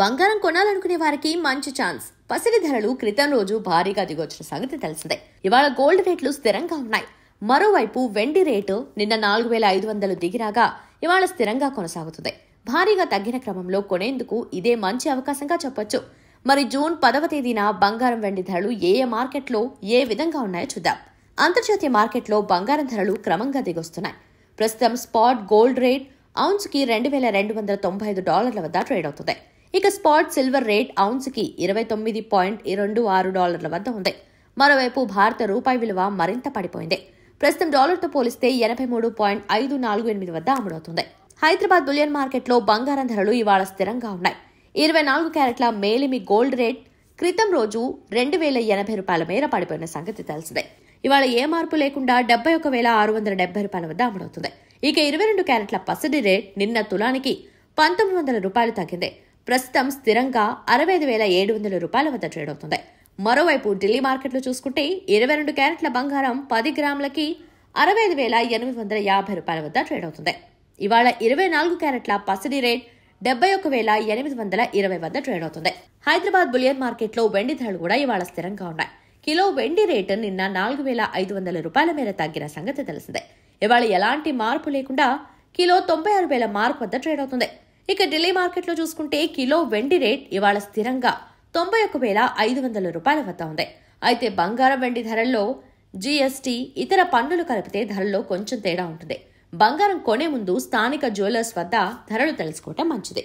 బంగారం కొనాలనుకునే వారికి మంచి ఛాన్స్. పసిడి ధరలు క్రితం రోజు భారీగా దిగొచ్చిన సంగతి తెలిసిందే. ఇవాళ గోల్డ్ రేట్లు స్థిరంగా ఉన్నాయి. మరోవైపు వెండి రేటు నిన్న 4500 దిగిరాగా ఇవాళ స్థిరంగా కొనసాగుతుంది. భారీగా తగ్గిన క్రమంలో కొనేందుకు ఇదే మంచి అవకాశంగా చెప్పొచ్చు. మరి జూన్ 10వ తేదీన బంగారం వెండి ధరలు ఏ మార్కెట్లో ఏ విధంగా ఉన్నాయో చూద్దాం. అంతర్జాతీయ మార్కెట్లో బంగారం ధరలు క్రమంగా దిగొస్తున్నాయి. ప్రస్తుతం స్పాట్ గోల్డ్ రేట్ ఔన్స్ కి $2295 వద్ద ట్రేడ్ అవుతుంది. ఇక స్పాట్ సిల్వర్ రేట్ ఔన్స్ కి $29.26 వద్ద ఉంది. మరోవైపు భారత రూపాయి విలువ మరింత పడిపోయింది. ప్రస్తుతం డాలర్తో పోలిస్తే 83.548 వద్ద అమ్ముడవుతుంది. హైదరాబాద్ బులియన్ మార్కెట్లో బంగారం ధరలు ఇవాళ స్థిరంగా ఉన్నాయి. 24 క్యారెట్ల మేలిమి గోల్డ్ రేట్ క్రితం రోజు $2080 మేర పడిపోయిన సంగతి తెలిసిందే. ఇవాళ ఏ మార్పు లేకుండా $71,670 వద్ద అమ్ముడవుతుంది. ఇక 22 క్యారెట్ల పసిడి రేట్ నిన్న తులానికి $1900 తగ్గింది. ప్రస్తుతం స్థిరంగా $65,700 వద్ద ట్రేడ్ అవుతుంది. మరోవైపు ఢిల్లీ మార్కెట్లో చూసుకుంటే 22 క్యారెట్ల బంగారం 10 గ్రాములకి $65,850 వద్ద ట్రేడ్ అవుతుంది. ఇవాళ 24 క్యారెట్ల పసిడి రేట్ $71,820 వద్ద ట్రేడ్ అవుతుంది. హైదరాబాద్ బులియన్ మార్కెట్లో వెండి ధరలు కూడా ఇవాళ స్థిరంగా ఉన్నాయి. కిలో వెండి రేటు నిన్న $4,500 మేర తగ్గిన సంగతి తెలిసిందే. ఇవాళ ఎలాంటి మార్పు లేకుండా కిలో 96,000 మార్క్ వద్ద ట్రేడ్ అవుతుంది. ఇక ఢిల్లీ మార్కెట్లో చూసుకుంటే కిలో వెండి రేట్ ఇవాళ స్థిరంగా $91,500 వద్ద ఉంది. అయితే బంగారం వెండి ధరల్లో జీఎస్టీ ఇతర పన్నులు కలిపితే ధరల్లో కొంచెం తేడా ఉంటుంది. బంగారం కొనే ముందు స్థానిక జ్యువెలర్స్ వద్ద ధరలు తెలుసుకోవటం మంచిది.